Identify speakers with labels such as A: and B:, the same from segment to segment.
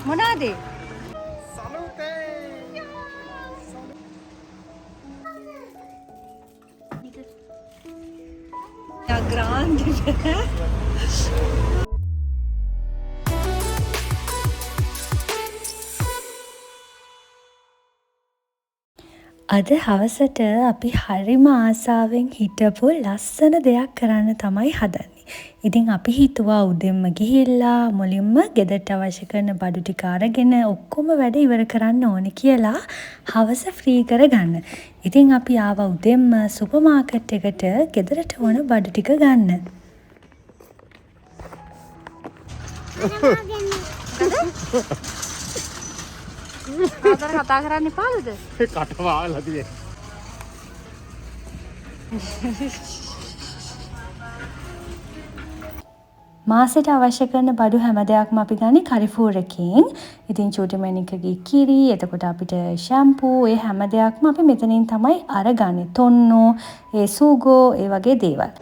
A: මොනවාද? Ya grande. අද හවසට අපි හරිම ආසාවෙන් හිටපු ලස්සන දෙයක් කරන්න තමයි හදන්නේ. ඉතින් අපි හිතුවා උදෙන්ම ගිහිල්ලා මුලින්ම ගෙදරට අවශ්‍ය කරන බඩු ටික අරගෙන ඔක්කොම වැඩ ඉවර කරන්න ඕනේ කියලා හවස ෆ්‍රී කරගන්න. ඉතින් අපි ආවා උදෙන්ම සුපර් මාකට් එකට ගෙදරට ඕන බඩු ටික ගන්න. ආදර කතා කරන්න එපාද?
B: කට වාලා තියෙන්නේ.
A: මාසෙට අවශ්‍ය කරන බඩු හැම දෙයක්ම අපි ගන්නේ Carrefour එකකින්. ඉතින් චූටි මැණිකගේ කිරි, එතකොට අපිට ෂැම්පූ, ඒ හැම දෙයක්ම අපි මෙතනින් තමයි අරගන්නේ. තොන්නෝ, ඒ සූගෝ, ඒ වගේ දේවල්.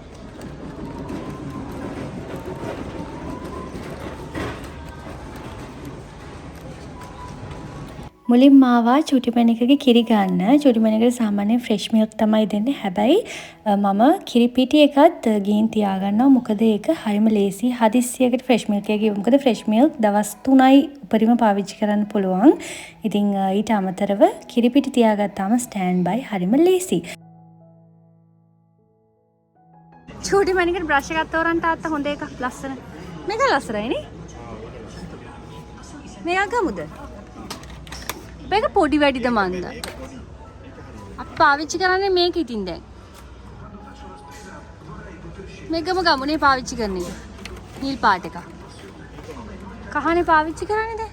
A: මුලින්ම ආවා චූටි මැණිකගේ කිරි ගන්න. චූටි මැණිකට සාමාන්‍යයෙන් ෆ්‍රෙෂ් මිල්ක් තමයි දෙන්නේ. හැබැයි මම කිරි පිටි එකත් ගිහින් තියාගන්නවා. මොකද ඒක හරිම ලේසි. හදිස්සියකට ෆ්‍රෙෂ් මිල්ක් එක මොකද ෆ්‍රෙෂ් මිල්ක් දවස් 3යි උපරිම පාවිච්චි කරන්න පුළුවන්. ඉතින් ඊට අමතරව කිරි පිටි තියාගත්තාම ස්ටෑන්ඩ් බයි හරිම ලේසි. චූටි මැණිකට බ්‍රෂ් එකක් තෝරන්න තාත්තා හොඳ එකක් ලස්සන. මේක ලස්සනයි නේ? මේක ගමුද? මේක පොඩි වැඩිද මන්ද? අපි පාවිච්චි කරන්නේ මේක ඉතින් දැන්. මේකම ගමුනේ පාවිච්චි කරන එක. නිල් පාට එක. කහනේ පාවිච්චි කරන්නේ දැන්.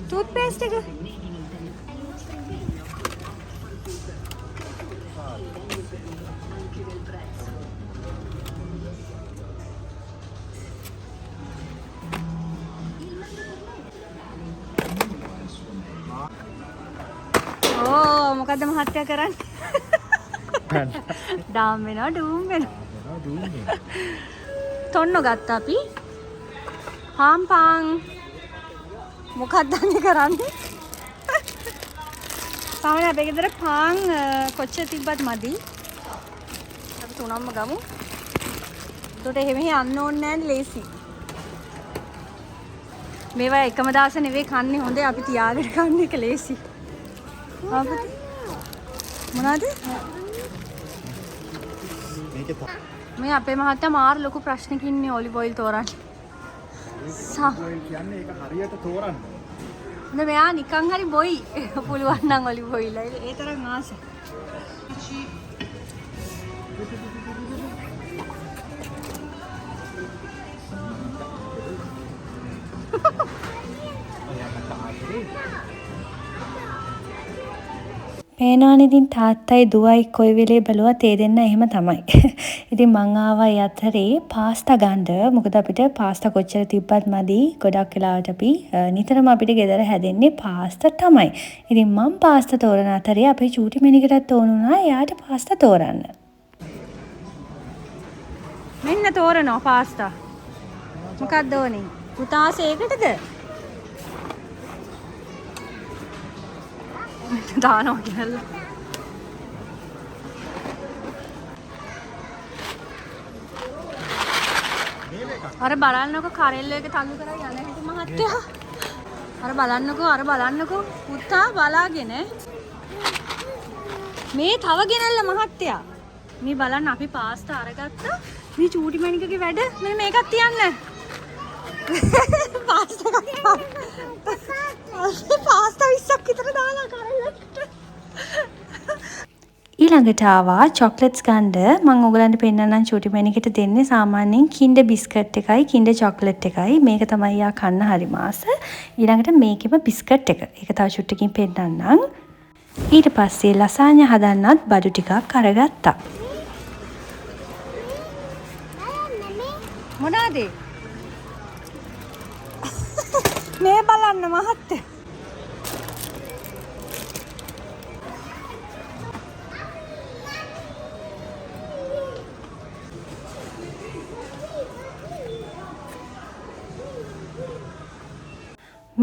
A: ටූත් පේස්ට් එක. මොකද්ද මහත්තයා කරන්නේ? ඩාම් වෙනවා ඩූම් වෙනවා. තොන්නෝ ගත්තා අපි. පාන් මොකක්ද අනේ කරන්නේ? සාමාන්‍යයෙන් අපේ ගෙදර පාන් කොච්චර තිබ්බත් මදි. අපි තුනක්ම ගමු. ඒකට එහෙම යන්න ඕනේ නැහැ ලේසි. මේවා එකම දාස නෙවෙයි කන්නේ හොඳේ අපි තියාගෙන කන්න එක ලේසි. මොනවද? මේ අපේ මහත්තයා මාර ලොකු ප්‍රශ්නකින් ඉන්නේ ඔලිව් ඔයිල් තෝරන්න.
B: ඔයිල් කියන්නේ ඒක හරියට තෝරන්න.
A: නෑ මෙයා නිකන් හරි බොයි. පුළුවන් නම් ඔලිව් ඔයිල්. ඒ තරම් ආස. පේනවනේ ඉතින් තාත්තයි දුවයි කොයි වෙලේ බැලුවත් ඒ දෙන්න එහෙම තමයි. ඉතින් මං ආවා ඒ අතරේ පාස්තා ගන්න. මොකද අපිට පාස්තා කොච්චර තිබ්බත් මදි. ගොඩක් වෙලාවට අපි නිතරම අපිට ගෙදර හැදෙන්නේ පාස්තා තමයි. ඉතින් මම පාස්තා තෝරන අතරේ අපේ චූටි මැණිකටත් ඕන වුණා එයාට පාස්තා තෝරන්න. මෙන්න තෝරනවා පාස්තා. මොකක්ද ඕනේ? පුතාස ඒකටද? දානවා කියලා. අර බලන්නකො කරෙල්ල එක තල්ලු කරා යන හැටි මහත්තයා. අර බලන්නකො පුතා බලාගෙන. මේ තව ගෙනල්ල මහත්තයා. මේ බලන්න අපි පාස්තා අරගත්තා. මේ චූටි මැණිකගේ වැඩ මෙන්න මේකත් තියන්න. පාස්තා පාස්තා 20ක් විතර දාලා කරෙල්ලට. ඊළඟට ආවා චොක්ලට්ස් ගන්න. මම ඔයගලන්ට පෙන්නන්නම් චූටි මැණිකට දෙන්නේ සාමාන්‍යයෙන් කින්ඩර් බිස්කට් එකයි කින්ඩර් චොක්ලට් එකයි. මේක තමයි යා කන්න හරි මාස. ඊළඟට මේකෙම බිස්කට් එක. ඒක තව චුට්ටකින් පෙන්නන්නම්. ඊට පස්සේ ලසාඤ්ඤා හදන්නත් බඩු ටිකක් අරගත්තා. මොනවාද? මේ බලන්න මහත්තයා.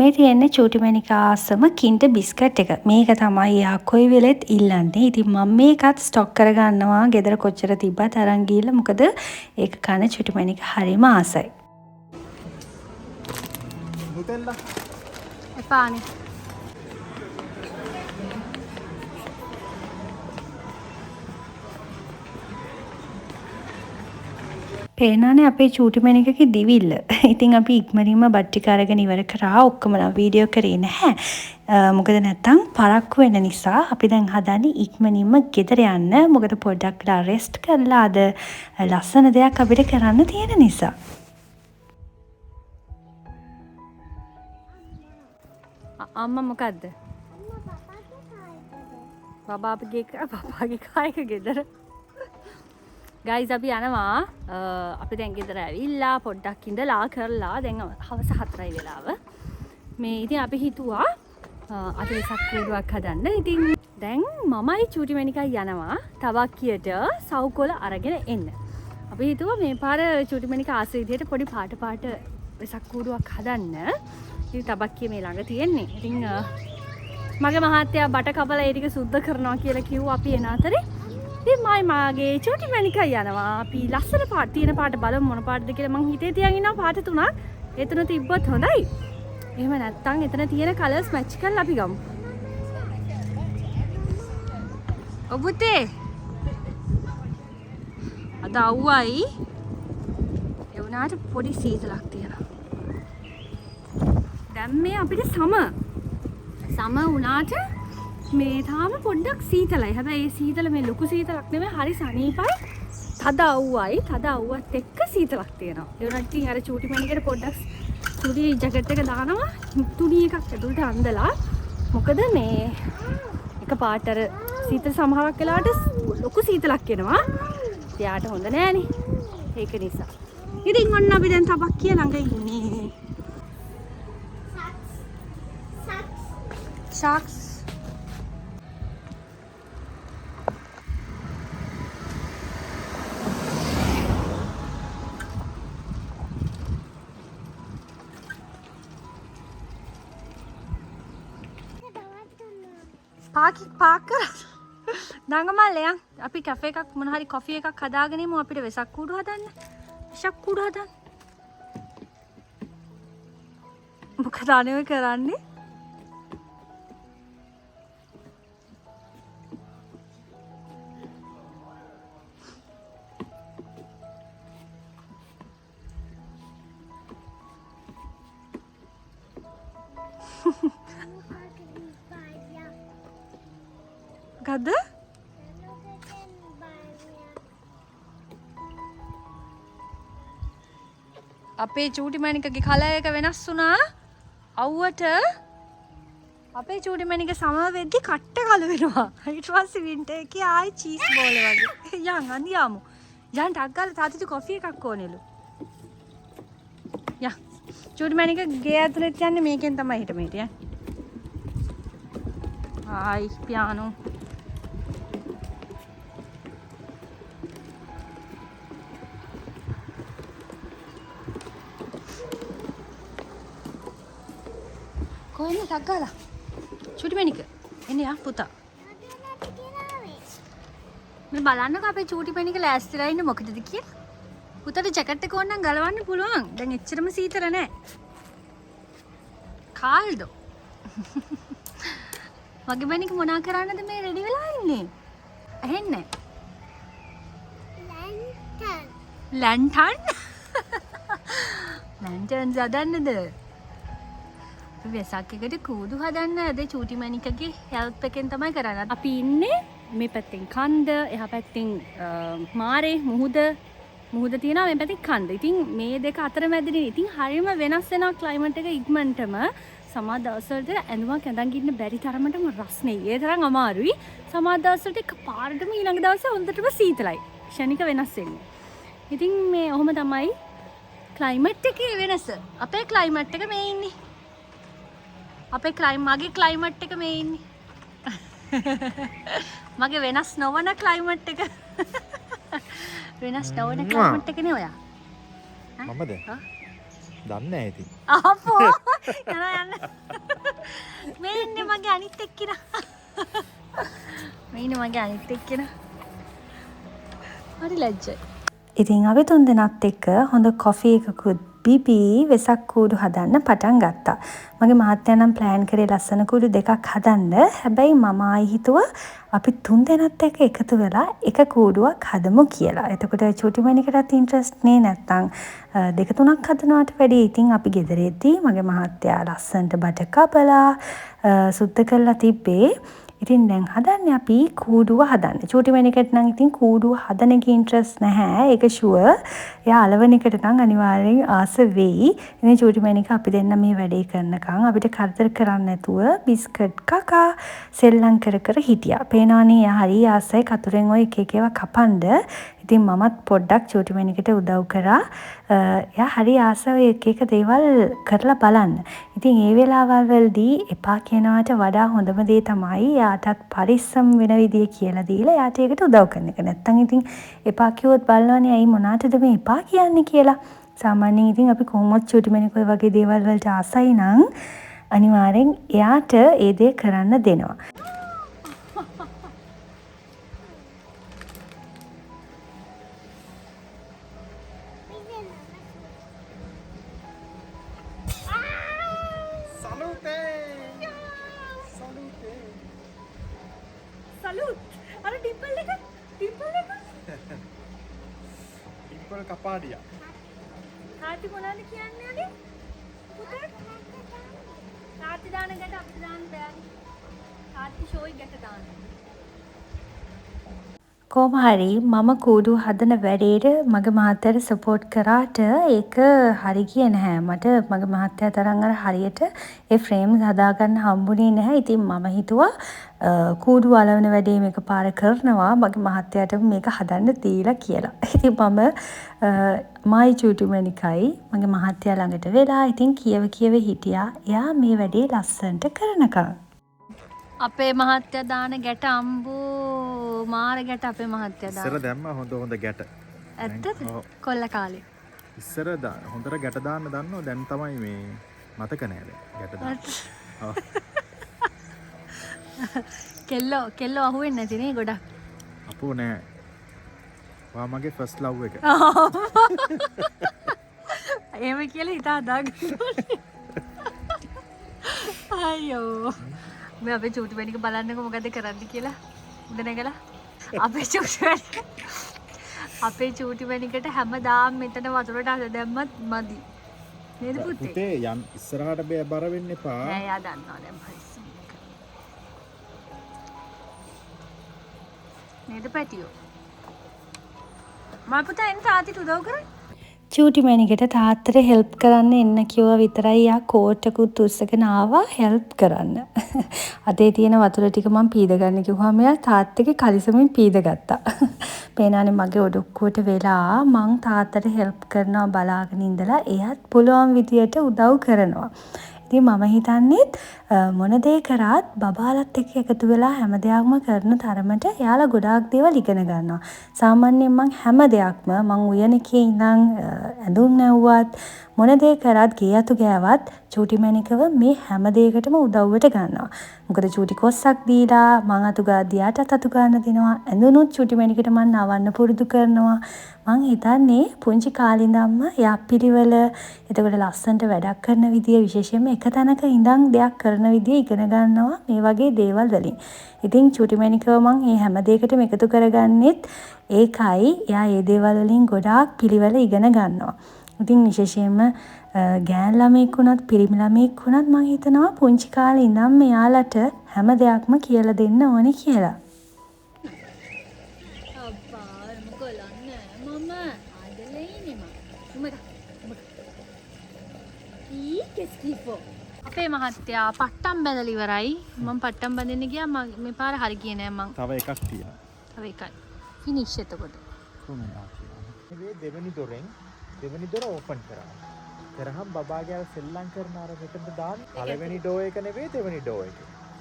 A: මේ තියෙන්නේ චූටි මැනිකාසම කින්ට බිස්කට් එක. මේක තමයි යා කොයි වෙලෙත් ඉල්ලන්නේ. ඉතින් මම මේකත් ස්ටොක් කරගන්නවා. ගෙදර කොච්චර තිබ්බත් අරන් ගිහලා. මොකද ඒක කන චූටි මැනිකා හරිම ආසයි.
B: නුතෙල්ලා
A: එපානේ. පේනානේ අපේ චූටි මැනිකගේ දිවිල්ල. ඉතින් අපි ඉක්මනින්ම බත් ටික අරගෙන ඉවර කරා. ඔක්කොම නම් වීඩියෝ කරේ නැහැ. මොකද නැත්තම් පරක්කු වෙන නිසා අපි දැන් හදන්නේ ඉක්මනින්ම ගෙදර යන්න. මොකද පොඩ්ඩක් වෙලා රෙස්ට් කරලා අද ලස්සන දෙයක් අපිට කරන්න තියෙන නිසා. අම්මා මොකද්ද? බබාගේ කායක ගෙදර. ගයිස් අපි යනවා. අපි දැන් ගෙදර ඇවිල්ලා පොඩ්ඩක් ඉඳලා කරලා දැන් හවස 4යි වෙලාව. මේ ඉතින් අපි හිතුවා අද වෙසක් කූඩුවක් හදන්න. ඉතින් දැන් මමයි චූටි මැනිකයි යනවා තවක්කියට සවුකොළ අරගෙන එන්න. අපි හිතුවා මේ පාර චූටි මැනිකා ආස විදියට පොඩි පාට වෙසක් කූඩුවක් හදන්න. ඉතින් තවක්කිය මේ ළඟ තියෙන්නේ. ඉතින් මගේ මහත්තයා බට කපලා ඒ ටික සුද්ධ කරනවා කියලා කිව්වා අපි එන අතරේ. ඉතින් මාගේ චූටි මැනිකා යනවා. අපි ලස්සන පාට තියෙන පාට බලමු මොන පාටද කියලා. මං හිතේ තියන් ඉන්නවා පාට 3ක්. එතන තිබ්බොත් හොඳයි. එහෙම නැත්නම් එතන තියෙන කලර්ස් මැච් කරලා අපි ගමු. ඔබුතේ අද අවුවයි ඒ වුණාට පොඩි සීතලක් තියෙනවා. දැන් මේ අපිට සම වුණාට මේ තාම පොඩ්ඩක් සීතලයි. හැබැයි ඒ සීතල මේ ලොකු සීතලක් නෙමෙයි හරි සනීපයි. තද අවුවත් එක්ක සීතලක් තියෙනවා. ඒ වුණාට ඉතින් අර චූටි මැනිකට පොඩ්ඩක් චූටි ජැකට් එක දානවා. තුනි එකක් ඇතුළට අඳලා. මොකද මේ එක පාට අර සීතල සමහරක් වෙලාවට ලොකු සීතලක් එනවා. එයාට හොඳ නෑනේ. ඒක නිසා. ඉතින් ඔන්න අපි දැන් තබක්කිය ළඟ ඉන්නේ. Sharks. පාක් කරා. දඟමල්ලයන් අපි කැෆේ එකක් මොන හරි කොෆි එකක් හදාගෙන ඉමු අපිට වෙසක් කූඩු හදන්න. වෙසක් කූඩු හදන්න. මොකද අනේ කරන්නේ? මොකද්ද? අපේ චූටි මැනිකගේ කලර් එක වෙනස් වුණා. අවුවට අපේ චූටි මැනික සම වෙද්දි කට්ට කළු වෙනවා. ඊට පස්සේ වින්ටර් එකේ ආයි චීස් බෝල වගේ. යන් අඳියාමු. යන් ටක් ගාලා තාත්තට කොෆි එකක් ඕනෙලු. යා චූටි මැනික ගේ ඇතුලට යන්නේ මේකෙන් තමයි හිට මෙහෙට යන්නේ. ආයි පියානෝ. කොහෙන්ද ටක් ගාලා? චූටි මැනික එන්නේ ආ පුතා. මේ බලන්නකෝ අපේ චූටි මැනික ලෑස්තිලා ඉන්නේ මොකටද කියලා. පුතාට ජැකට් එක ඕනනම් ගලවන්න පුළුවන්. දැන් එච්චරම සීතල නැහැ. කාල්දෝ. මගේ මැනික මොනා කරන්නද මේ රෙඩි වෙලා ඉන්නේ? ඇහෙන්නේ? ලැන්ටන්. ලැන්ටන් හදන්නද? වෙසක් එකට කූඩු හදන්න අද චූටි මැනිකගේ හෙල්ප් එකෙන් තමයි කරන්නේ. අපි ඉන්නේ මේ පැත්තෙන් කන්ද, එහා පැත්තෙන් මාරේ මුහුද තියෙනවා, මේ පැත්තෙන් කන්ද. ඉතින් මේ දෙක අතර මැදදී ඉතින් හරියම වෙනස් වෙනවා ක්ලයිමේට් එක ඉක්මනටම. සමහර දවස්වලට ඇඳුමක් ඇඳන් ඉන්න බැරි තරමටම රස්නේ. ඒ තරම් අමාරුයි. සමහර දවස්වලට එකපාරටම ඊළඟ දවසේ හොඳටම සීතලයි. ක්ෂණික වෙනස් වෙන්නේ. ඉතින් මේ ඔහොම තමයි ක්ලයිමේට් එකේ වෙනස. අපේ ක්ලයිමේට් එක මේ ඉන්නේ. මගේ ක්ලයිමට් එක මේ ඉන්නේ. මගේ වෙනස් නොවන ක්ලයිමට් එක. වෙනස් නොවන ක්ලයිමට් එකනේ ඔයා.
B: මමද? දන්නේ නැහැ ඉතින්.
A: අපෝ යන්න. මේ ඉන්නේ මගේ අනිත් එක්කිනා. මේ ඉන්නේ මගේ අනිත් එක්කිනා. හරි ලැජ්ජයි. ඉතින් අපි තුන් දෙනාත් එක්ක හොඳ කොෆි එකකුත් බිබී වෙසක් කූඩු හදන්න පටන් ගත්තා. මගේ මහත්තයා නම් ප්ලෑන් කරේ ලස්සන කූඩු දෙකක් හදන්න. හැබැයි මම ආයි හිතුවා අපි තුන් දෙනාත් එක්ක එකතු වෙලා එක කූඩුවක් හදමු කියලා. එතකොට චූටිමණිකටත් ඉන්ට්‍රස්ට් නේ නැත්තම් දෙක තුනක් හදනවට වැඩිය ඉතින් අපි ගෙදරෙද්දී මගේ මහත්තයා ලස්සනට බට කපලා සුද්ධ කරලා තිබ්බේ. ඉතින් දැන් හදන්නේ අපි කූඩුව හදන්න. චූටිමණිකට නම් ඉතින් කූඩුව හදන එක ඉන්ට්‍රස්ට් නැහැ. ඒක ෂුවර්. එයා අලවන එකට නම් අනිවාර්යෙන් ආස වෙයි. ඉතින් චූටිමණික අපි දෙන්න මේ වැඩේ කරනකම් අපිට කරදර කරන්නේ නැතුව බිස්කට් කකා සෙල්ලම් කර කර හිටියා. පේනවනේ එයා හරි ආසයි කතුරෙන් ඔය එක එක ඒවා කපන්න. ඉතින් මමත් පොඩ්ඩක් චූටිමණිකට උදව් කරා. එයා හරි ආසයි එක එක දේවල් කරලා බලන්න. ඉතින් ඒ වෙලාවල් වලදී එපා කියනවට වඩා හොඳම දේ තමයි එයාටත් පරිස්සම් වෙන විදිය කියලා දීලා එයාට ඒකට උදව් කරන එක. නැත්තම් ඉතින් එපා කිව්වොත් බලනවනේ ඇයි මොනකටද මේ එපා කියන්නේ කියලා. සාමාන්‍යයෙන් ඉතින් අපි කොහොමවත් චූටිමණික ඔය වගේ දේවල් වලට ආසයි නම් අනිවාර්යෙන් එයාට ඒ දේ කරන්න දෙනවා. Salute. අර ඩිම්පල් එක.
B: ඩිම්පල් කපාඩියා.
A: තාත්ති මොනවද කියන්නේ අනේ? පුතේ. තාත්ති දාන ගැට අපිට දාන්න බෑ. තාත්ති ෂෝයි ගැට දාන්න. කොහොම හරි මම කූඩු හදන වැඩේට මගේ මහත්තයාට සපෝට් කරාට ඒක හරි ගියේ නැහැ. මට මගේ මහත්තයා තරම් අර හරියට ඒ ෆ්‍රේම්ස් හදාගන්න හම්බුනේ නැහැ. ඉතින් මම හිතුවා කූඩු අලවන වැඩේ මේක පාර කරනවා මගේ මහත්තයාට මේක හදන්න දීලා කියලා. ඉතින් මම මයි චූටිමණිකයි මගේ මහත්තයා ළඟට වෙලා ඉතින් කියව හිටියා. එයා මේ වැඩේ ලස්සනට කරනකම්. අපේ මහත්තයා දාන ගැට අම්බෝ මාර ගැට අපේ මහත්තයා දාන.
B: ඉස්සර දැම්ම හොඳ ගැට.
A: ඇත්තද? කොල්ල කාලේ.
B: ඉස්සර හොඳට ගැට දාන්න දන්නව දැන් තමයි මේ මතක නෑ ගැට දාන්න. ඔව්.
A: කෙල්ලෝ අහුවෙන්නේ නැති නේ ගොඩක්.
B: අපෝ නෑ. වා මගේ ෆස්ට් ලව් එක.
A: එහෙම කියලා හිතා දාගන්න. අයියෝ. මේ අපේ චූටිමණික බලන්නකො මොකද කරන්න කියලා. උඩ නැගලා අපේ චූටිමණිකට හැමදාම මෙතන වතුරට අද දැම්මත් මදි. නේද පුතේ?
B: පුතේ යම් ඉස්සරහට බර වෙන්න එපා.
A: නෑ යා දන්නවා දැන් පරිස්සම්. නේද පැටියෝ? මම පුතා එන්න තාත්තිට උදව් කරන්න. චූටිමණිකට තාත්තට හෙල්ප් කරන්න එන්න කිව්වා විතරයි යා කෝට්ටකුත් උස්සගෙන ආවා හෙල්ප් කරන්න. අතේ තියෙන වතුර ටික මම පීද ගන්න කිව්වම එයා තාත්තගේ කලිසමින් පීද ගත්තා. පේනානේ මගේ ඔඩොක්කුවට වෙලා මං තාත්තට හෙල්ප් කරනවා බලාගෙන ඉඳලා එයාත් පුළුවන් විදියට උදව් කරනවා. ඉතින් මම හිතන්නේ මොන දේ කරත් බබාලත් එක්ක එකතු වෙලා හැම දෙයක්ම කරන තරමට එයාලා ගොඩාක් දේවල් ඉගෙන ගන්නවා. සාමාන්‍යයෙන් මං හැම දෙයක්ම මං උයනකේ ඉඳන් ඇඳුම් නැව්වත් මොන දේ කරත් ගේ අතු ගෑවත් චූටිමණිකව මේ හැම දෙයකටම උදව්වට ගන්නවා. මොකද චූටි කොස්සක් දීලා මං අතු ගාදියාට අතු ගන්න දෙනවා. ඇඳුනුත් චූටිමණිකට මං නවන්න පුරුදු කරනවා. මං හිතන්නේ පුංචි කාලේ ඉඳන්ම යා පිළිවෙල එතකොට ලස්සනට වැඩක් කරන විදිය විශේෂයෙන්ම එක තැනක ඉඳන් දෙයක් කරන විදිය ඉගෙන ගන්නවා මේ වගේ දේවල් වලින්. ඉතින් චූටිමණිකව මං මේ හැම දෙයකටම එකතු කරගන්නෙත් ඒකයි. එයා මේ දේවල් වලින් ගොඩාක් පිළිවෙල ඉගෙන ගන්නවා. ඉතින් විශේෂයෙන්ම ගෑන් ළමෙක් වුණත් පිරිමි ළමෙක් වුණත් මං හිතනවා පුංචි කාලේ ඉඳන් මෙයාලට හැම දෙයක්ම කියලා දෙන්න ඕනේ කියලා. අපේ මහත්තයා පට්ටම් බැඳලා ඉවරයි. මම පට්ටම් බඳින්න ගියා මේ පාර හරි ගියේ නෑ මං.
B: තව එකක් තියෙනවා.
A: තව එකයි. ෆිනිෂ් එතකොට.
B: මේ දෙවෙනි දොරෙන් දෙවෙනි දොර ඕපන් කරා. කරහම් බබාගේ සෙල්ලම් කරන අර මෙතනට දාන්න. පළවෙනි ඩෝ එක නෙවෙයි දෙවෙනි ඩෝ එක.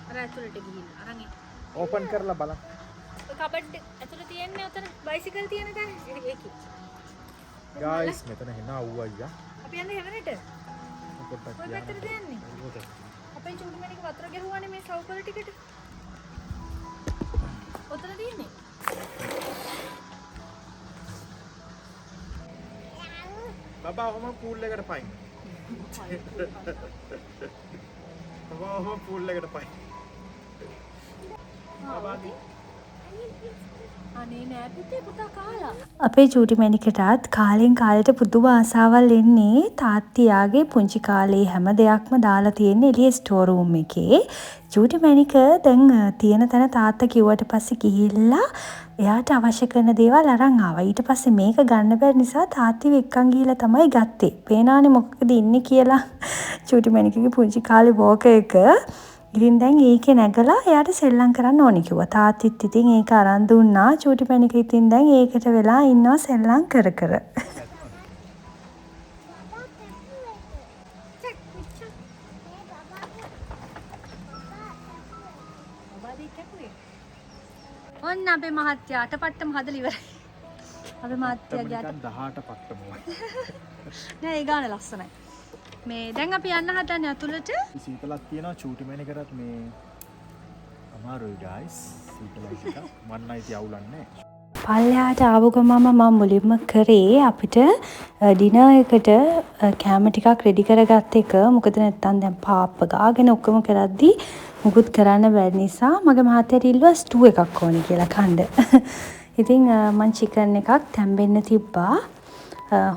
A: අර ඇතුළට ගිහිල්ලා අරන් ඉන්න.
B: ඕපන් කරලා බලන්න.
A: ඔය කබඩ් ඇතුළේ තියෙන්නේ උතන බයිසිකල් තියෙන තැන. ඒකේ.
B: ගායිස් මෙතන එන අවුව අයියා.
A: අපි යන්නේ හැමරේට.
B: පොඩ්ඩක්
A: ඔය පැත්තට දෙන්නේ. අපේ චූටි මැණික වතුර ගෙරුවානේ මේ සවුකල ටිකට. ඔතන තියෙන්නේ.
B: බබා ඔහම පූල් එකට පයින්. බබා ඔහම පූල් එකට පයින්. බබාදී
A: අනේ නෑ පුතේ පුතා කාලා.
C: අපේ චූටි මැණිකටත් කාලෙන් කාලෙට පුදුම ආසාවල් එන්නේ තාත්තියාගේ පුංචි කාලේ හැම දෙයක්ම දාලා තියෙන්නේ එළිය ස්ටෝර් රූම් එකේ. චූටි මැණික දැන් තියෙන තැන තාත්තා කිව්වට පස්සේ ගිහිල්ලා එයාට අවශ්‍ය කරන දේවල් අරන් ආවා. ඊට පස්සේ මේක ගන්න බැරි නිසා තාත්තිව එක්කන් ගිහිල්ලා තමයි ගත්තේ. පේනානේ මොකකද ඉන්නේ කියලා චූටි මැණිකගේ පුංචි කාලේ වෝක එක. ඉතින් දැන් ඒකේ නැගලා එයාට සෙල්ලම් කරන්න ඕනි කිව්වා. තාත්තිත් ඉතින් ඒක අරන් දුන්නා. චූටි මැණික ඉතින් දැන් ඒකට වෙලා ඉන්නවා සෙල්ලම් කර කර.
A: ඔන්න අපේ මහත්තයා අටපට්ටම හදලා ඉවරයි. අපේ මහත්තයාගේ අට
B: 18 පට්ටමයි.
A: නෑ ඒ ගාන ලස්සනයි. මේ දැන් අපි යන්න හදන්නේ අතුලට.
B: සීතලක් තියෙනවා චූටි මැණිකටත් මේ අමාරුයි guys. සීතලයි එක මන්නයි තියවුලන්නේ.
C: පල්ලෙහාට ආව ගමම මම මුලින්ම කරේ අපිට ඩිනර් එකට කෑම ටිකක් රෙඩි කරගත්ත එක. මොකද නැත්තම් දැන් පාප්ප ගාගෙන ඔක්කොම කරද්දි මුකුත් කරන්න බැරි නිසා මගේ මහත්තයාට ඉල්ලුවා ස්ටූ එකක් ඕනි කියලා කන්න. ඉතින් මම චිකන් එකක් තැම්බෙන්න තිබ්බා.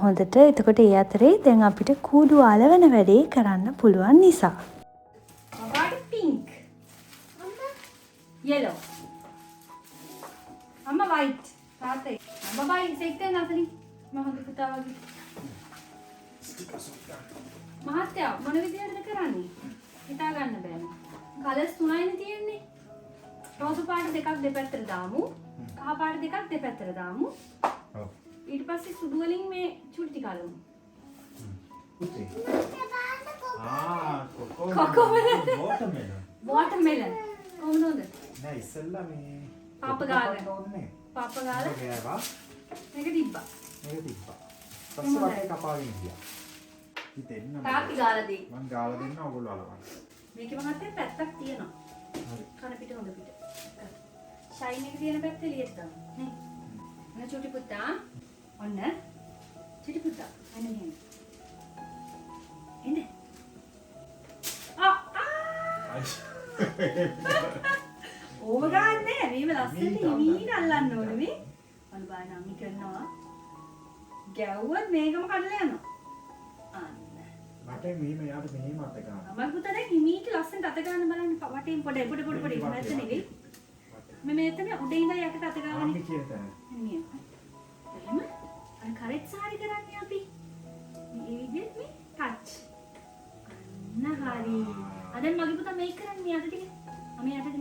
C: හොඳට. එතකොට ඒ අතරේ දැන් අපිට කූඩු අලවන වැඩේ කරන්න පුළුවන් නිසා.
A: බබාට පින්ක්. අම්මා yellow. අම්මා white. තාත්තේ. බබා ඉන්සෙක්ට් එක නැතනි. මම හොඳ පුතා වගේ. මහත්තයා මොන විදියටද කරන්නේ? හිතා ගන්න බෑනේ. කලර්ස් තුනයිනේ තියෙන්නේ. රෝස පාට දෙකක් දෙපැත්තට දාමු. කහ පාට දෙකක් දෙපැත්තට දාමු.
B: ඔව්.
A: ඊට පස්සේ සුදු වලින් මේ චුටි ටික අලමු. කොකෝමෙලන්. වෝටර්මෙලන්. කොහොමද හොඳ?
B: නෑ ඉස්සෙල්ලා මේ
A: පාප ගාලා.
B: ඕනේ.
A: පාප ගාලා.
B: ගෑවා.
A: මේක තිබ්බා.
B: මේක තිබ්බා. පස්සේ වටේ කපාගෙන ගියා. හිතෙන්න
A: තාපි ගාලා දෙයි.
B: මං ගාලා දෙන්න ඕගොල්ලෝ අලවන්න.
A: මේකේ මහත්තයා පැත්තක් තියෙනවා. කන පිට හොඳ පිට. ෂයින් එක තියෙන පැත්ත එළියට දාමු. නේ. අනේ චුටි පුතා. ඔන්න. චුටි පුතා. අනේ එන්න. එන්න. ඕම ගන්නෑ. මේව ලස්සනට හිමීට අල්ලන්න ඕනේ මේ. අන්න බලන්න අම්මි කරනවා. ගැව්වොත් මේකම කඩලා යනවා. අන්න.
B: මට මෙහෙම යාට මෙහෙම අත ගන්න.
A: අම්මා පුතා දැන් හිමීට ලස්සනට අත ගන්න බලන්න. වටේන් පොඩ මැද්ද නෙවෙයි. මේ මෙතන උඩ ඉඳලා යකට අත ගන්න.
B: අම්මි කියන තැන.
A: එහෙම. අර කරෙට් සාරි කරන්නේ අපි. මේ විදිහට මේ ටච්. අන්න හරි. අද මගේ පුතා මේක කරන්නේ මේ අත ටික.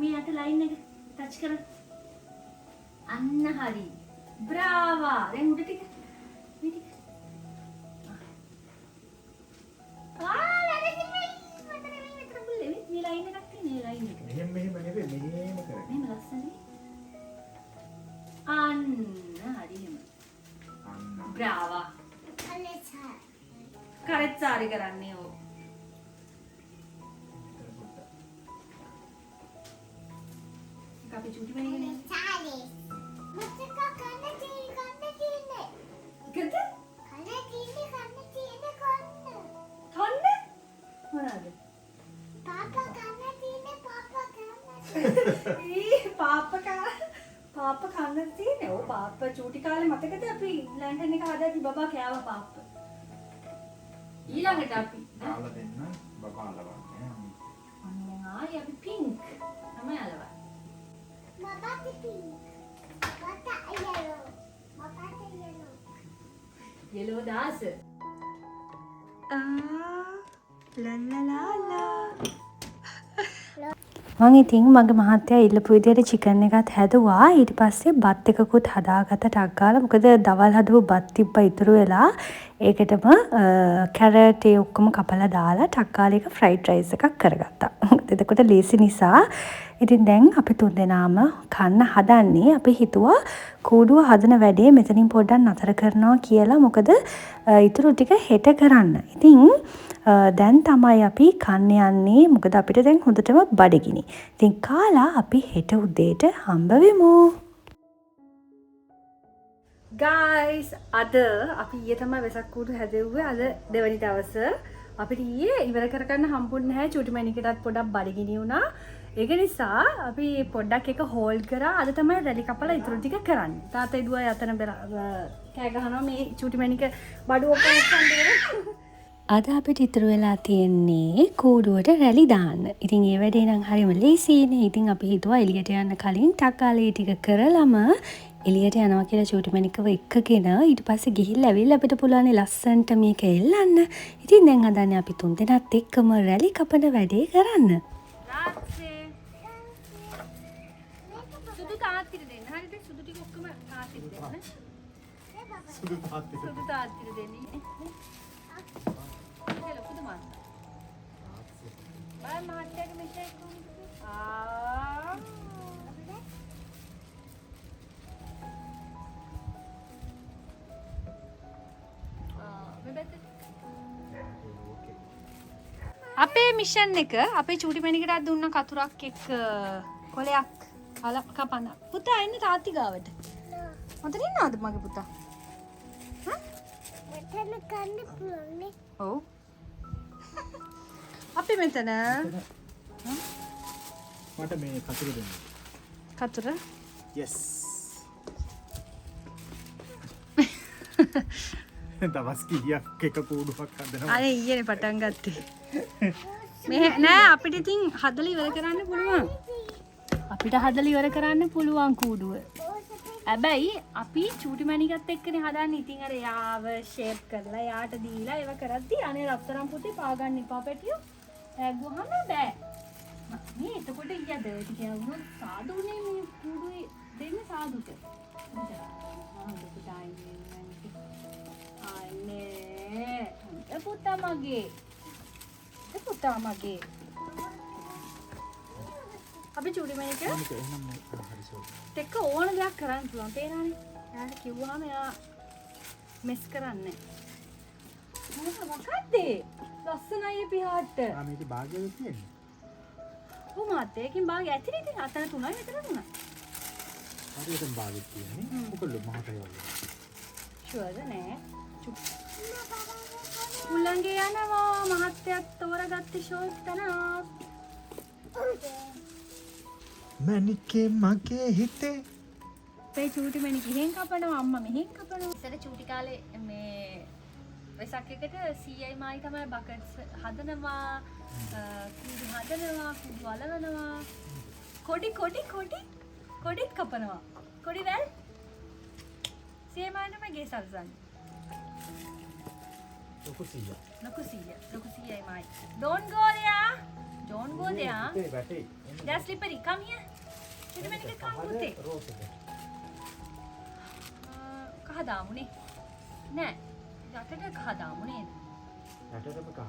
A: මේ අත ලයින් එක ටච් කරලා. අන්න හරි. බ්‍රාවා. දැන් උඩ ටික. මේ ටික. මේ ලයින් එකක් තියෙන ලයින් එක.
B: මෙහෙම නෙවෙයි මෙහෙම කරන්නේ.
A: මෙහෙම ලස්සනයි. අන්න හරි එහෙම.
B: අන්න.
A: බ්‍රාවා. කරෙත් සාරි කරන්නේ ඕ. අපි චුටි වෙන්නේ නේ. කද්ද? කන්න? මොනවාද? පාප්ප කන්න තියෙන්නේ. ඔව් පාප්ප චූටි කාලේ මතකද අපි ලැන්ඩන් එක හදාදී බබා කෑවා පාප්ප. ඊළඟට අපි
B: ගාලා දෙන්න බබා අලවන්නේ.
A: අන්න ආයි අපි පින්ක් තමයි අලවන්නේ. yellow දාස.
C: මං ඉතින් මගේ මහත්තයා ඉල්ලපු විදියට චිකන් එකත් හැදුවා. ඊට පස්සේ බත් එකකුත් හදාගත්ත ටක් ගාලා. මොකද දවල් හදපු බත් තිබ්බා ඉතුරු වෙලා. ඒකටම කැරට් ඒ ඔක්කොම කපලා දාලා ටක් ගාලා එක ෆ්‍රයිඩ් රයිස් එකක් කරගත්තා. මොකද එතකොට ලේසි නිසා ඉතින් දැන් අපි තුන්දෙනාම කන්න හදන්නේ. අපි හිතුවා කූඩුව හදන වැඩේ මෙතනින් පොඩ්ඩක් නතර කරනවා කියලා. මොකද ඉතුරු ටික හෙට කරන්න. ඉතින් දැන් තමයි අපි කන්න යන්නේ. මොකද අපිට දැන් හොඳටම බඩගිනි. ඉතින් කාලා අපි හෙට උදේට හම්බ වෙමු.
A: ගයිස් අද අපි ඊයේ තමයි වෙසක් කූඩු හැදෙව්වේ. අද දෙවැනි දවස. අපිට ඊයේ ඉවර කරගන්න හම්බුනේ නැහැ. චූටි මැනිකටත් පොඩක් බඩගිනි වුණා. ඒක නිසා අපි පොඩ්ඩක් එක හෝල්ඩ් කරා. අද තමයි රැලි කපලා ඉතුරු ටික කරන්නේ. තාත්තා ඉදුවා යතන කෑ ගහනවා මේ චූටි මැනික බඩුව ඔක්කොම
C: අද අපිට ඉතුරු වෙලා තියෙන්නේ කූඩුවට රැලි දාන්න. ඉතින් ඒ වැඩේ නම් හරිම ලේසියිනේ. ඉතින් අපි හිතුවා එළියට යන්න කලින් ටකාලේ ටික කරලම එළියට යනවා කියලා චූටි මැනිකව එක්කගෙන ඊට පස්සේ ගිහිල්ලා ඇවිල්ලා අපිට පුළුවන් ලස්සන්ට මේක එල්ලන්න. ඉතින් දැන් හදන්නේ අපි තුන්දෙනාත් එක්කම රැලි කපන වැඩේ කරන්න.
A: සුදු තාත්තිට දෙන්න. හරිද? සුදු ටික ඔක්කොම තාත්තිට දෙන්න. සුදු තාත්තිට දෙන්න. අපේ මිෂන් එක අපේ චූටි මැනිකටත් දුන්න කතුරක් එක්ක කොලයක් කපන්න. පුතා එන්න තාත්ති ගාවට. මොකද ඉන්නවද මගේ පුතා?
D: මෙතන කන්න පුළුවන් නේ.
A: ඔව්. අපි මෙතන
B: මට මේ කතුර දෙන්න.
A: කතුර?
B: yes. දවස් කීයක් එක කූඩුවක් හදනවා.
A: අනේ ඊයේ පටන් ගත්තේ. මේ නෑ අපිට ඉතින් හදලා ඉවර කරන්න පුළුවන්. අපිට හදලා ඉවර කරන්න පුළුවන් කූඩුව. හැබැයි අපි චූටි මැනිකත් එක්කනේ හදන්නේ. ඉතින් අර යාව ෂේප් කරලා යාට දීලා ඒව කරද්දි අනේ රත්තරන් පුතේ පාගන්න එපා පැටියෝ. ඇග්ගුවම බෑ. මේ එතකොට ඊයද ටික වුණොත් සාදුනේ මේ කූඩුවේ දෙන්න සාදුට. අනේ පුතා මගේ. පුතා මගේ. අපි චූටි මැනික ටෙක්ක ඕන දෙයක් කරන්න පුළුවන්. තේරෙනවනේ. එයාට කිව්වහම එයා මෙස් කරන්නේ නැහැ. මොකක්ද? ලස්සනයි පිහාට.
B: මේක භාගයක් තියෙන්නේ.
A: ඔව් මාත් ඒකෙන් භාගය ඇතිනේ. ඉතින් අතන 3යි මෙතන 3යි.
B: හරියටම භාගයක් තියෙන්නේ. මොකද මහතය වගේ.
A: ෂුවර්ද නෑ. උල්ලංගේ යනවා මහත්තයත් තෝරගත්තේ ෂෝට් තනවා.
B: මැනිකේ මගේ හිතේ
A: අපේ චූටි මැනික එහෙන් කපනවා අම්මා මෙහෙන් කපනවා. ඉතින් චූටි කාලේ මේ වෙසක් එකට සීයි මායි තමයි බකට්ස් හදනවා, කූඩු හදනවා, කූඩු වලවනවා. කොඩිත් කපනවා. කොඩි වැල් සීයි මායිට මගේ සල්සන්. ලොකු සීයි මායි. Don't go there.
B: ඒ වැටේ.
A: They're slippery. Come here. චූටි මැනික come පුතේ. කහ දාමුනේ. නෑ. යටට කහ දාමු නේද?
B: යටටම කහ.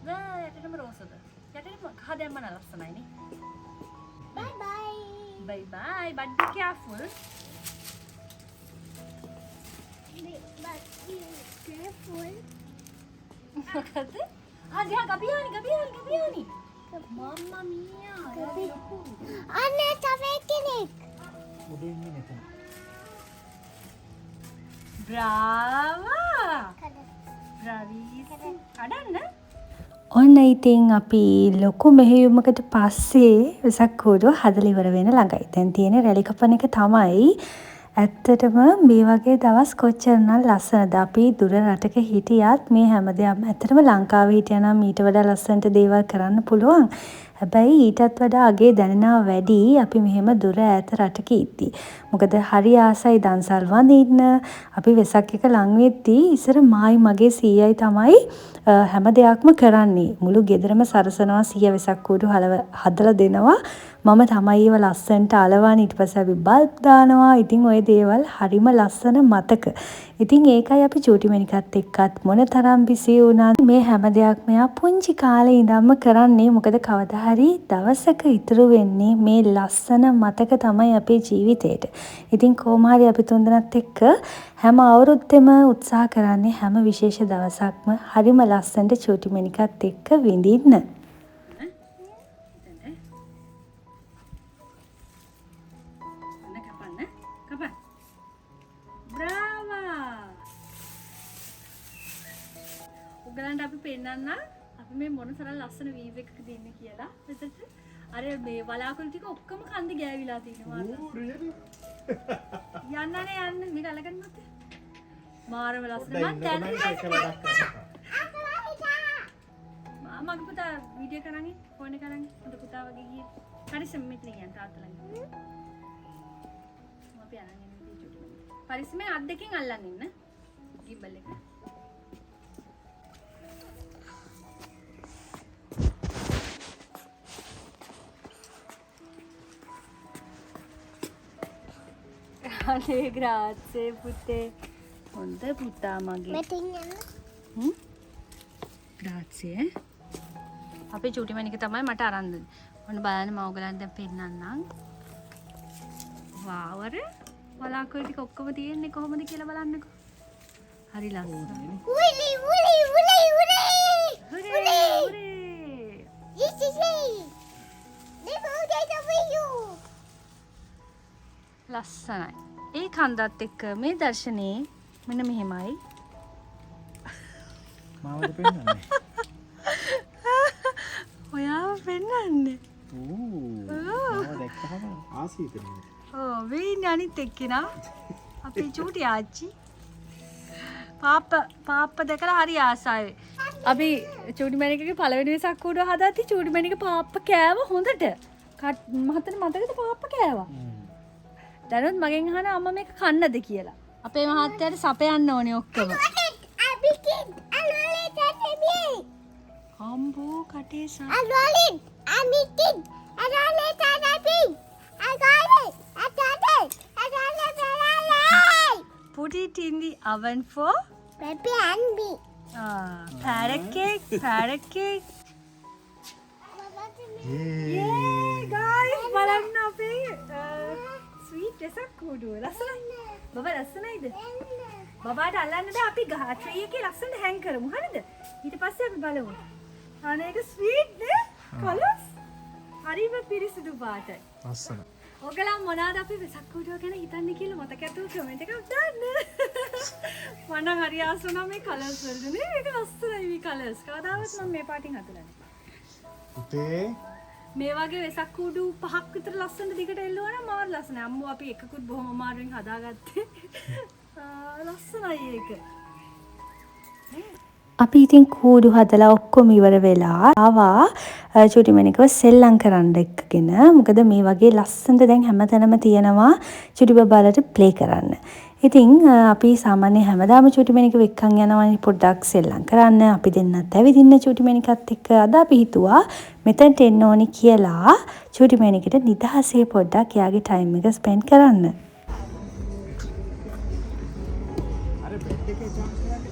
A: නෑ යටටම රෝසද. යටටම කහ දැම්ම නම් ලස්සනයි නේ. Bye bye. But be careful. මොකද? ගියා ගබියානි. Mamma mia.
D: අනේ තව කෙනෙක්.
B: උඩින් ඉන්නේ මෙතන.
A: Brava. කඩන්න.
C: ඔන්න ඉතින් අපි ලොකු මෙහෙයුමකට පස්සේ වෙසක් කූඩුව හදලා ඉවර වෙන ළඟයි. දැන් තියෙන රැලි කපන එක තමයි. ඇත්තටම මේ වගේ දවස් කොච්චරනම් ලස්සනද. අපි දුර රටක හිටියත් මේ හැමදේම ඇත්තටම ලංකාවේ හිටියනම් ඊට වඩා ලස්සනට දේවල් කරන්න පුළුවන්. හැබැයි ඊටත් වඩා අගේ දැනෙනවා වැඩි අපි මෙහෙම දුර ඈත රටක ඉද්දි. මොකද හරි ආසයි දන්සල් වඳින්න. අපි වෙසක් එක ලං වෙද්දී ඉස්සර මායි මගේ සීයයි තමයි හැම දෙයක්ම කරන්නේ. මුළු ගෙදරම සරසනවා සීයා වෙසක් කූඩු හදලා දෙනවා. මම තමයි ඒව ලස්සනට අලවන්නේ. ඊට පස්සේ අපි බල්බ් දානවා. ඉතින් ওই දේවල් හරිම ලස්සන මතක. ඉතින් ඒකයි අපි චූටි මැනිකත් එක්කත් මොන තරම් බිසි වුණත් මේ හැම දෙයක්ම යා පුංචි කාලේ ඉඳන්ම කරන්නේ. මොකද කවදා හරි දවසක ඉතුරු වෙන්නේ මේ ලස්සන මතක තමයි අපේ ජීවිතේට. ඉතින් කොහොම හරි අපි තුන්දෙනාත් එක්ක හැම අවුරුද්දෙම උත්සාහ කරන්නේ හැම විශේෂ දවසක්ම හරිම ලස්සනට චූටි මැණිකත් එක්ක විඳින්න.
A: උගලන්ට අපි පෙන්නන්න අපි මේ මොන තරම් ලස්සන වීව් එකක දෙන්නේ කියලා. මෙතනට අර මේ වලාකුළු ටික ඔක්කොම කන්ද ගෑවිලා තිනවා. යන්නනේ යන්න මේක අල්ලගන්න මත. මාරම ලස්සන මම දැන් මම පුතා වීඩියෝ කරන්නේ ෆෝන් එක කරන්නේ හොඳ පුතා වගේ ගියේ. පරිස්සම මෙතන යන්න තාත්තලා ඉන්න. මම අපි අරන් එන්නේ චුටි. පරිස්සමෙන් අත් දෙකෙන් අල්ලන් ඉන්න. ගිබල් එක. අනේ ග්‍රාත්සේ පුතේ හොඳ පුතා මගේ
D: මෙතින් යන්න.
A: ග්‍රාත්සේ අපේ චූටි මැණික තමයි මට අරන් දුන්නේ. ඔන්න බලන්න මම ඔයගලන්ට දැන් පෙන්නන්නම්. වාව් අර වලාකුළු ටික ඔක්කොම තියෙන්නේ කොහොමද කියලා බලන්නකෝ. හරි ලස්සනයි.
D: උලි උලි උලි උලි.
A: Hurray.
D: This is it. They moved it over you.
A: ලස්සනයි. ඒ කන්දත් එක්ක මේ දර්ශනේ මෙන්න මෙහෙමයි.
B: මාවද පෙන්නන්නේ.
A: ඔයාව පෙන්නන්නේ.
B: මාව දැක්කම ආසීතනේ.
A: ඔව් වෙන්නේ අනිත් එක්කෙනා. අපේ චූටි ආච්චි. පාප්ප දැකලා හරි ආසයි. අපි චූටි මැණිකගේ පළවෙනි වෙසක් කූඩුව හදාද්දි චූටි මැණික පාප්ප කෑව හොඳට. මහත්තයා මතකද පාප්ප කෑවා? දැනුත් මගෙන් අහන අම්මා මේක කන්නද කියලා. අපේ මහත්තයාට සපයන්න ඕනේ ඔක්කොම. අම්බෝ කටේ සා. Put it in the oven for
D: Baby and me.
A: parrot cake. Yay guys, බලන්න අපේ ස්වීට් එකක් කූඩුව. ලස්සනයි. බබා ලස්සනයිද? බබාට අල්ලන්න බෑ අපි ට්‍රී එකේ ලස්සනට හැං කරමු. හරිද? ඊට පස්සේ අපි බලමු. අනේ ඒක ස්වීට් නේ? කලර්ස්. හරිම පිරිසිදු පාටයි.
B: ලස්සන.
A: ඔයගලන් මොනවාද අපි වෙසක් කූඩුව ගැන හිතන්නේ කියලා මතක ඇතුව කමෙන්ට් එකක් දාන්න. මම හරි ආස වුණා මේ කලර්ස් වලට නේ. ඒක ලස්සනයි මේ කලර්ස්. කවදාවත් මම මේ පාටින් හදලා නැහැ.
B: පුතේ
A: මේ වගේ වෙසක් කූඩු 5ක් විතර ලස්සනට දිගට එල්ලුවා නම් මාර ලස්සනයි. අම්මෝ අපි එකකුත් බොහොම අමාරුවෙන් හදාගත්තේ. ලස්සනයි ඒක.
C: අපි ඉතින් කූඩු හදලා ඔක්කොම ඉවර වෙලා ආවා චූටි මැණිකව සෙල්ලම් කරන්න එක්කගෙන. මොකද මේ වගේ ලස්සනට දැන් හැමතැනම තියෙනවා චූටි බබාලට ප්ලේ කරන්න. ඉතින් අපි සාමාන්‍ය හැමදාම චූටි මැණිකව එක්කන් යනවානේ පොඩ්ඩක් සෙල්ලම් කරන්න. අපි දෙන්නත් ඇවිදින්න චූටි මැණිකත් එක්ක. අද අපි හිතුවා මෙතනට එන්න ඕනි කියලා චූටි මැණිකට නිදහසේ පොඩ්ඩක් එයාගේ ටයිම් එක ස්පෙන්ඩ් කරන්න.
B: අර බෙඩ් එකේ ජම්ප් කරන්නේ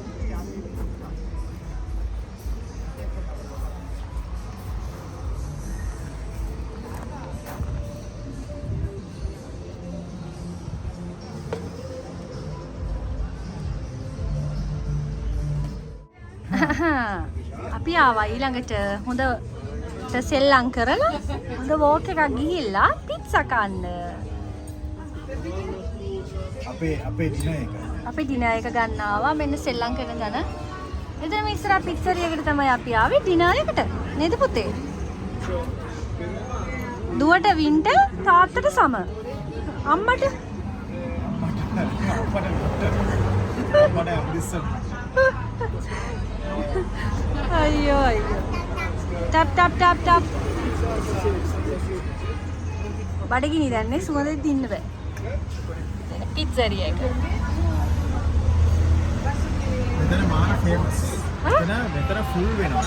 A: අපි ආවා ඊළඟට හොඳට සෙල්ලම් කරලා හොඳ වෝක් එකක් ගිහිල්ලා පිට්සා කන්න.
B: අපේ දින එක.
A: අපි ඩිනර් එක ගන්න ආවා. මෙන්න සෙල්ලම් කරන ගන. එතන මේ ඉස්සරහ පිට්සරියකට තමයි අපි ආවේ ඩිනර් එකට. නේද පුතේ? දුවට වින්ට තාත්තට සම. අම්මට අයියෝ ටප් බඩගිනි දැන්නේ සුවඳ දින්න බෑ. පිට්සරිය එක.
B: මෙතන මාන ෆේමස්. මෙතන ෆුල් වෙනවා.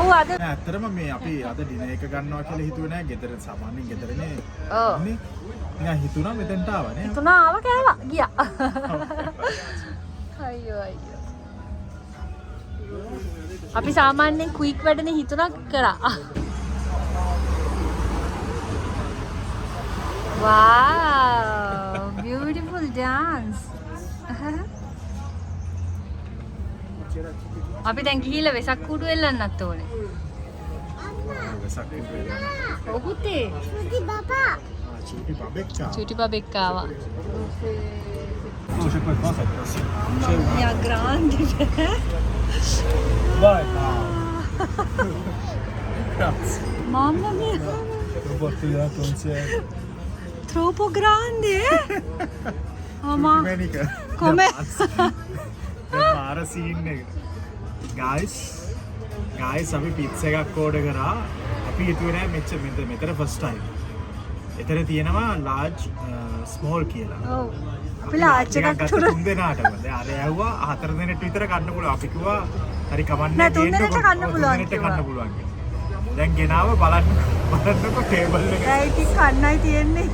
A: ඔව් අද
B: ඇත්තටම මේ අපි අද ඩිනර් එක ගන්නවා කියලා හිතුවේ නෑ. ගෙදර සාමාන්‍යයෙන් ගෙදරනේ.
A: ඔව්.
B: නිකන් හිතුණා මෙතනට ආවා නේ.
A: තුනා ආව කෑවා ගියා. අයියෝ. අපි සාමාන්‍යයෙන් ක්වික් වැඩනේ හිතුණා කරා.
C: Wow, beautiful dance. අපි දැන් ගිහිල්ලා වෙසක් කූඩු එල්ලන්නත් ඕනේ. ඔහුතේ
D: Cuti bapa.
B: චූටි බබෙක්කා.
C: චුටි බබෙක් ආවා.
B: C'è qualcosa di prossimo.
C: Ya grande.
B: Vai. Grazie.
C: Mamma mia.
B: Ho portato insieme.
C: Troppo grande. Mamma.
B: Domenica.
C: Come?
B: මාර සීන් එක. Guys අපි pizza එකක් order කරා. අපි හිතුවේ නෑ මෙතන first time. එතන තියෙනවා large small කියලා.
C: ඔව්. අපි large එකක් තුර
B: තුන් දෙනාටම. දැන් අර ඇහුවා හතර දෙනෙක් විතර කන්න පුළුවන්. අපි කිව්වා හරි කමන්නේ
C: නෑ, තුන් දෙනෙක්ට කන්න පුළුවන්
B: කන්න පුළුවන් කියලා. දැන් ගෙනාව බලන්නකො ටේබල් එක.
C: ඒ ඉතින් කන්නයි තියෙන්නේ.